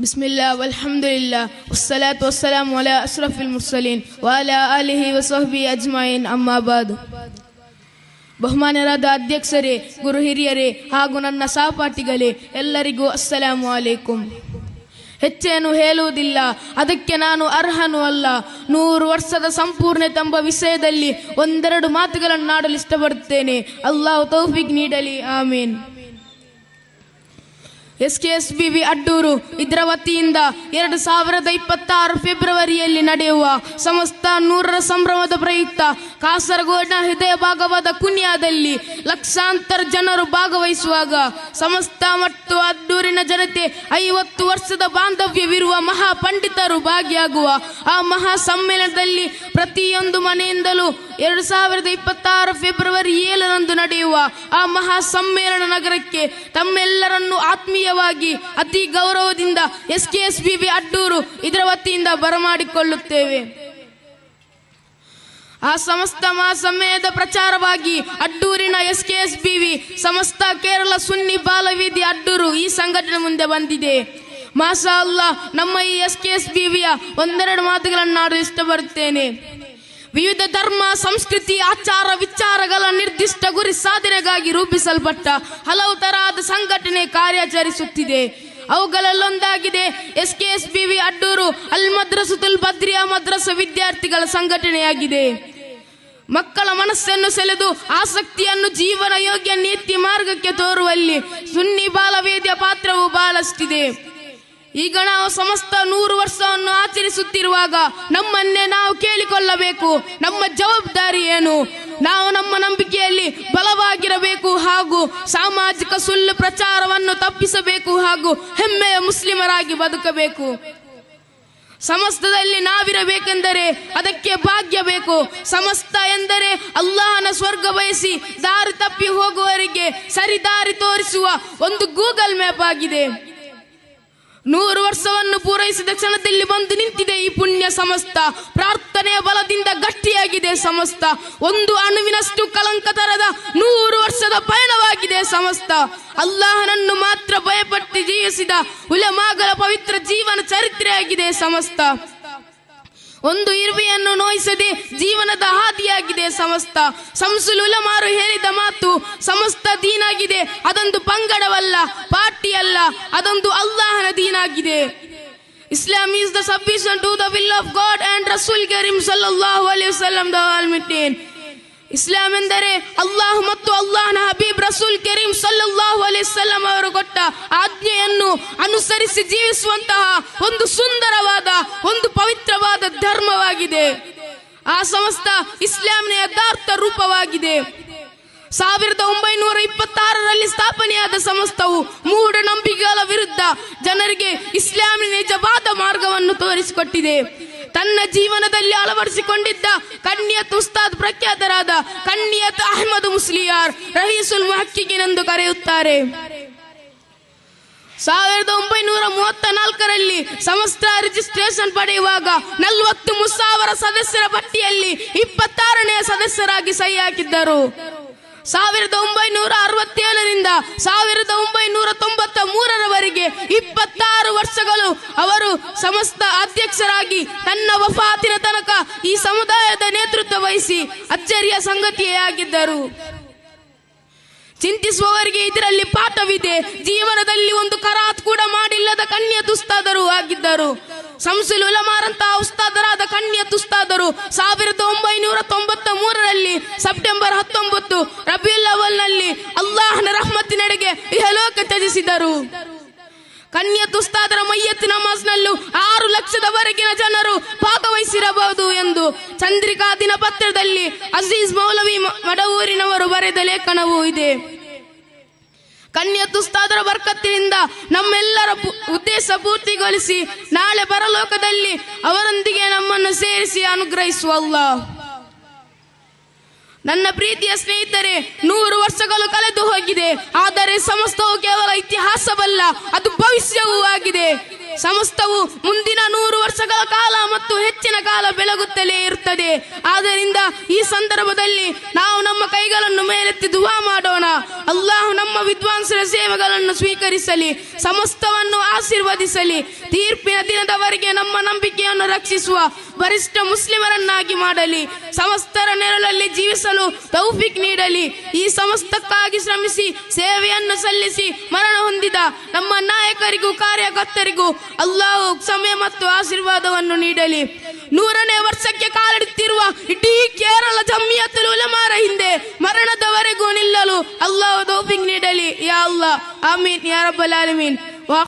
ಬಿಸ್ಮಿಲ್ಲಾ ವಲ್ಹಮ್ದುಲಿಲ್ಲಾ ವಸ್ಸಲಾತು ವಸ್ಸಲಾಮು ಅಲಾ ಅಶ್ರಫಿಲ್ ಮುರ್ಸಲೀನ್ ವಅಲಾ ಆಲಿಹಿ ವಸಹ್ಬಿಹಿ ಅಜ್ಮഈನ್ ಅಮ್ಮಾ ಬಾದ್. ಬಹುಮಾನ್ಯರಾದ ಅಧ್ಯಕ್ಷರೇ, ಗುರು ಹಿರಿಯರೇ ಹಾಗೂ ನನ್ನ ಸಹಪಾಠಿಗಳೇ, ಎಲ್ಲರಿಗೂ ಅಸ್ಸಲಾಮು ಅಲೈಕುಂ. ಹೆಚ್ಚೇನು ಹೇಳುವುದಿಲ್ಲ, ಅದಕ್ಕೆ ನಾನು ಅರ್ಹನೂ ಅಲ್ಲ. 100 ವರ್ಷದ ಸಂಪೂರ್ಣತೆಂಬ ವಿಷಯದಲ್ಲಿ ಒಂದೆರಡು ಮಾತುಗಳನ್ನು ಆಡಲು ಇಷ್ಟಪಡುತ್ತೇನೆ. ಅಲ್ಲಾಹು ತೌಫೀಕ್ ನೀಡಲಿ, ಆಮೀನ್. SKSBV ಅಡ್ಡೂರು ಇದರ ವತಿಯಿಂದ 2026 ಫೆಬ್ರವರಿಯಲ್ಲಿ ನಡೆಯುವ ಸಮಸ್ತ 100ರ ಸಂಭ್ರಮದ ಪ್ರಯುಕ್ತ ಕಾಸರಗೋಡಿನ ಹೃದಯ ಭಾಗವಾದ ಕುನ್ಯಾದಲ್ಲಿ ಲಕ್ಷಾಂತರ ಜನರು ಭಾಗವಹಿಸುವಾಗ ಸಮಸ್ತ ಮತ್ತು ಅಡ್ಡೂರಿನ ಜನತೆ 50 ವರ್ಷದ ಬಾಂಧವ್ಯವಿರುವ ಮಹಾ ಪಂಡಿತರು ಭಾಗಿಯಾಗುವ ಆ ಮಹಾ ಸಮ್ಮೇಳನದಲ್ಲಿ ಪ್ರತಿಯೊಂದು ಮನೆಯಿಂದಲೂ 2026 ಫೆಬ್ರವರಿ 7ರಂದು ನಡೆಯುವ ಆ ಮಹಾ ಸಮ್ಮೇಳನ ನಗರಕ್ಕೆ ತಮ್ಮೆಲ್ಲರನ್ನು ಆತ್ಮೀಯವಾಗಿ ಅತಿ ಗೌರವದಿಂದ SKSBV ಅಡ್ಡೂರು ಇದರ ವತಿಯಿಂದ ಬರಮಾಡಿಕೊಳ್ಳುತ್ತೇವೆ. ಆ ಸಮಸ್ತ ಮಹಾಸಮ್ಮೇಳನದ ಪ್ರಚಾರವಾಗಿ ಅಡ್ಡೂರಿನ SKSBV ಸಮಸ್ತ ಕೇರಳ ಸುನ್ನಿ ಬಾಲವೇದಿ ಅಡ್ಡೂರು ಈ ಸಂಘಟನೆ ಮುಂದೆ ಬಂದಿದೆ. ಮಾಷಾ ಅಲ್ಲಾ, ನಮ್ಮ ಈ SKSBVಯ ಒಂದೆರಡು ಮಾತುಗಳನ್ನು ಆಡಲು ಇಷ್ಟಪಡುತ್ತೇನೆ. ವಿವಿಧ ಧರ್ಮ, ಸಂಸ್ಕೃತಿ, ಆಚಾರ ವಿಚಾರಗಳ ನಿರ್ದಿಷ್ಟ ಗುರಿ ಸಾಧನೆಗಾಗಿ ರೂಪಿಸಲ್ಪಟ್ಟ ಹಲವು ತರಹದ ಸಂಘಟನೆ ಕಾರ್ಯಾಚರಿಸುತ್ತಿದೆ. ಅವುಗಳಲ್ಲೊಂದಾಗಿದೆ SKSBV ಅಡ್ಡೂರು ಅಲ್ ಮದ್ರಸತುಲ್ ಬದ್ರಿಯಾ ಮದ್ರಸಾ ವಿದ್ಯಾರ್ಥಿಗಳ ಸಂಘಟನೆಯಾಗಿದೆ. ಮಕ್ಕಳ ಮನಸ್ಸನ್ನು ಸೆಳೆದು ಆಸಕ್ತಿಯನ್ನು ಜೀವನ ಯೋಗ್ಯ ನೀತಿ ಮಾರ್ಗಕ್ಕೆ ತೋರುವಲ್ಲಿ ಸುನ್ನಿ ಬಾಲವೇದಿಯ ಪಾತ್ರವು ಬಹಳಷ್ಟಿದೆ. ಈಗ ನಾವು ಸಮಸ್ತ 100 ವರ್ಷವನ್ನು ಆಚರಿಸುತ್ತಿರುವಾಗ ನಮ್ಮನ್ನೇ ನಾವು ಕೇಳಿಕೊಳ್ಳಬೇಕು, ನಮ್ಮ ಜವಾಬ್ದಾರಿ ಏನು? ನಾವು ನಮ್ಮ ನಂಬಿಕೆಯಲ್ಲಿ ಬಲವಾಗಿರಬೇಕು ಹಾಗೂ ಸಾಮಾಜಿಕ ಸುಳ್ಳು ಪ್ರಚಾರವನ್ನು ತಪ್ಪಿಸಬೇಕು ಹಾಗೂ ಹೆಮ್ಮೆಯ ಮುಸ್ಲಿಮರಾಗಿ ಬದುಕಬೇಕು. ಸಮಸ್ತದಲ್ಲಿ ನಾವಿರಬೇಕೆಂದರೆ ಅದಕ್ಕೆ ಭಾಗ್ಯ ಬೇಕು. ಸಮಸ್ತ ಎಂದರೆ ಅಲ್ಲಾಹನ ಸ್ವರ್ಗ ಬಯಸಿ ದಾರಿ ತಪ್ಪಿ ಹೋಗುವವರಿಗೆ ಸರಿದಾರಿ ತೋರಿಸುವ ಒಂದು ಗೂಗಲ್ ಮ್ಯಾಪ್ ಆಗಿದೆ. 100 ವರ್ಷವನ್ನು ಪೂರೈಸಿದ ಕ್ಷಣದಲ್ಲಿ ಬಂದು ನಿಂತಿದೆ ಈ ಪುಣ್ಯ ಸಮಸ್ತ. ಪ್ರಾರ್ಥನೆಯ ಬಲದಿಂದ ಗಟ್ಟಿಯಾಗಿದೆ ಸಮಸ್ತ. ಒಂದು ಅಣುವಿನಷ್ಟು ಕಳಂಕ ತರದ 100 ವರ್ಷದ ಪಯಣವಾಗಿದೆ ಸಮಸ್ತ. ಅಲ್ಲಾಹನನ್ನು ಮಾತ್ರ ಭಯಪಟ್ಟು ಜೀವಿಸಿದ ಉಲಮಾಗಳ ಪವಿತ್ರ ಜೀವನ ಚರಿತ್ರೆಯಾಗಿದೆ ಸಮಸ್ತ. ಒಂದು ಇರ್ವಿಯನ್ನು ನೋಯಿಸದೆ ಜೀವನದ ಹಾದಿಯಾಗಿದೆ ಸಮಸ್ತ. ಸಂಸುಲ್ ಉಲಮಾರು ಹೇಳಿದ ಮಾತು ಸಮಸ್ತ ದೀನಾಗಿದೆ. ಅದೊಂದು ಪಂಗಡವಲ್ಲ, ಪಾರ್ಟಿ ಅಲ್ಲ, ಅದೊಂದು ಅಲ್ಲಾಹನ ದೀನಾಗಿದೆ. Islam is the submission to the will of God and Rasul Karim sallallahu alaihi wasallam the Almighty. ಇಸ್ಲಾಂ ಎಂದರೆ ಅಲ್ಲಾಹ್ ಮತ್ತು ಅಲ್ಲಾಹನ ಹಬೀಬ್ ರಸೂಲ್ ಕರೀಂ ಸಲ್ಲಲ್ಲಾಹು ಅಲೈಹಿ ವಸಲ್ಲಂ ಅವರು ಕೊಟ್ಟ ಆಜ್ಞೆಯನ್ನು ಅನುಸರಿಸಿ ಜೀವಿಸುವಂತಹ ಒಂದು ಸುಂದರವಾದ, ಒಂದು ಪವಿತ್ರವಾದ ಧರ್ಮವಾಗಿದೆ. ಆ ಸಮಸ್ತ ಇಸ್ಲಾಂನ ಯಥಾರ್ಥ ರೂಪವಾಗಿದೆ. 1926ರಲ್ಲಿ ಸ್ಥಾಪನೆಯಾದ ಸಮಸ್ತವು ಮೂಢನಂಬಿಕೆಗಳ ವಿರುದ್ಧ ಜನರಿಗೆ ಇಸ್ಲಾಮಿನ ನಿಜವಾದ ಮಾರ್ಗವನ್ನು ತೋರಿಸಿಕೊಟ್ಟಿದೆ. ತನ್ನ ಜೀವನದಲ್ಲಿ ಅಳವಡಿಸಿಕೊಂಡಿದ್ದ ಕಣ್ಣಿಯತ್ ಉಸ್ತಾದ್ ಪ್ರಖ್ಯಾತರಾದ ಕಣ್ಣಿಯತ್ ಅಹಮದ್ ಮುಸ್ಲಿಯಾರ್ ರಹೀಸುಲ್ ಮುಹಕ್ಕಿಗೀನ್ ಎಂದು ಕರೆಯುತ್ತಾರೆ. 1934ರಲ್ಲಿ ಸಮಸ್ತ ರಿಜಿಸ್ಟ್ರೇಷನ್ ಪಡೆಯುವಾಗ 40 ಮುಸಾವರ ಸದಸ್ಯರ ಪಟ್ಟಿಯಲ್ಲಿ 26ನೇ ಸದಸ್ಯರಾಗಿ ಸಹಿ ಹಾಕಿದ್ದರು. 1967ರಿಂದ 1993ರವರೆಗೆ 26 ವರ್ಷಗಳು ಅವರು ಸಮಸ್ತ ಅಧ್ಯಕ್ಷರಾಗಿ ತನ್ನ ವಫಾತಿನ ತನಕ ಈ ಸಮುದಾಯದ ನೇತೃತ್ವ ವಹಿಸಿ ಅಚ್ಚರಿಯ ಸಂಗತಿಯೇ ಆಗಿದ್ದರು. ಚಿಂತಿಸುವವರಿಗೆ ಇದರಲ್ಲಿ ಪಾಠವಿದೆ. ಜೀವನದಲ್ಲಿ ಒಂದು ಕರಾತ್ ಕೂಡ ಮಾಡಿಲ್ಲದ ಕಣ್ಣಿಯತ್ ಉಸ್ತಾದರು ಆಗಿದ್ದರು. ಸಂಸುಲ್ ಉಲಮಾರಂತಹ ಉಸ್ತಾದರಾದ ಕಣ್ಣಿಯತ್ ಉಸ್ತಾದರು 1993ರಲ್ಲಿ ಸೆಪ್ಟೆಂಬರ್ 19 ರಬಿಯುಲ್ ಅವಲ್ನಲ್ಲಿ ಅಲ್ಲಾಹನ ರಹಮತ್ತಿನೆಡೆಗೆ ಇಹಲೋಕ ತ್ಯಜಿಸಿದರು. ಕಣ್ಣಿಯತ್ ಉಸ್ತಾದರ ಮಯ್ಯತ್ ನಮಾಜ್ನಲ್ಲೂ 6 ಲಕ್ಷದವರೆಗಿನ ಜನರು ಭಾಗವಹಿಸಿರಬಹುದು ಎಂದು ಚಂದ್ರಿಕಾ ದಿನಪತ್ರದಲ್ಲಿ ಅಜೀಜ್ ಮೌಲವಿ ಮಡವೂರಿನವರು ಬರೆದ ಲೇಖನವೂ ಇದೆ. ಕಣ್ಣಿಯತ್ ಉಸ್ತಾದರ ಬರ್ಕತ್ತಿನಿಂದ ನಮ್ಮೆಲ್ಲರ ಉದ್ದೇಶ ಪೂರ್ತಿಗೊಳಿಸಿ ನಾಳೆ ಪರಲೋಕದಲ್ಲಿ ಅವರೊಂದಿಗೆ ನಮ್ಮನ್ನು ಸೇರಿಸಿ ಅನುಗ್ರಹಿಸುವ ಅಲ್ಲಾಹ್. ನನ್ನ ಪ್ರೀತಿಯ ಸ್ನೇಹಿತರೆ, 100 ವರ್ಷಗಳು ಕಳೆದು ಹೋಗಿದೆ. ಆದರೆ ಸಮಸ್ತವು ಕೇವಲ ಇತಿಹಾಸವಲ್ಲ, ಅದು ಭವಿಷ್ಯವೂ ಆಗಿದೆ. ಸಮಸ್ತವು ಮುಂದಿನ 100 ವರ್ಷಗಳ ಕಾಲ ಮತ್ತು ಹೆಚ್ಚಿನ ಕಾಲ ಬೆಳಗುತ್ತಲೇ ಇರುತ್ತದೆ. ಆದ್ದರಿಂದ ಈ ಸಂದರ್ಭದಲ್ಲಿ ನಾವು ನಮ್ಮ ಕೈಗಳನ್ನು ಮೇಲೆತ್ತಿ ದುವಾ ಮಾಡೋಣ. ಅಲ್ಲಾಹ್ ನಮ್ಮ ವಿದ್ವಾಂಸರ ಸೇವೆಗಳನ್ನು ಸ್ವೀಕರಿಸಲಿ, ಸಮಸ್ತವನ್ನು ಆಶೀರ್ವದಿಸಲಿ, ತೀರ್ಪಿನ ದಿನದವರೆಗೆ ನಮ್ಮ ನಂಬಿಕೆಯನ್ನು ರಕ್ಷಿಸುವ ಬಲಿಷ್ಠ ಮುಸ್ಲಿಮರನ್ನಾಗಿ ಮಾಡಲಿ, ಸಮಸ್ತರ ನೆರಳಲ್ಲಿ ಜೀವಿಸಲು ತೌಫೀಕ್ ನೀಡಲಿ. ಈ ಸಮಸ್ತಕ್ಕಾಗಿ ಶ್ರಮಿಸಿ ಸೇವೆಯನ್ನು ಸಲ್ಲಿಸಿ ಮರಣ ಹೊಂದಿದ ನಮ್ಮ ನಾಯಕರಿಗೂ ಕಾರ್ಯಕರ್ತರಿಗೂ ಅಲ್ಲಾಹು ಸಮಯ ಮತ್ತು ಆಶೀರ್ವಾದವನ್ನು ನೀಡಲಿ. 100ನೇ ವರ್ಷಕ್ಕೆ ಕಾಲಿಡುತ್ತಿರುವ ಇಡೀ ಕೇರಳ ಜಮಿಯತುಲ್ ಉಲಮಾರ ಹಿಂದೆ ಮರಣದವರೆಗೂ ನಿಲ್ಲಲು ಅಲ್ಲಾಹು ತೌಫೀಕ್ ನೀಡಲಿ. ಯಾ ಅಲ್ಲಾಹ್, ಆಮೀನ್ ಯಾ ರಬ್ಬಲ್ ಆಲಮೀನ್.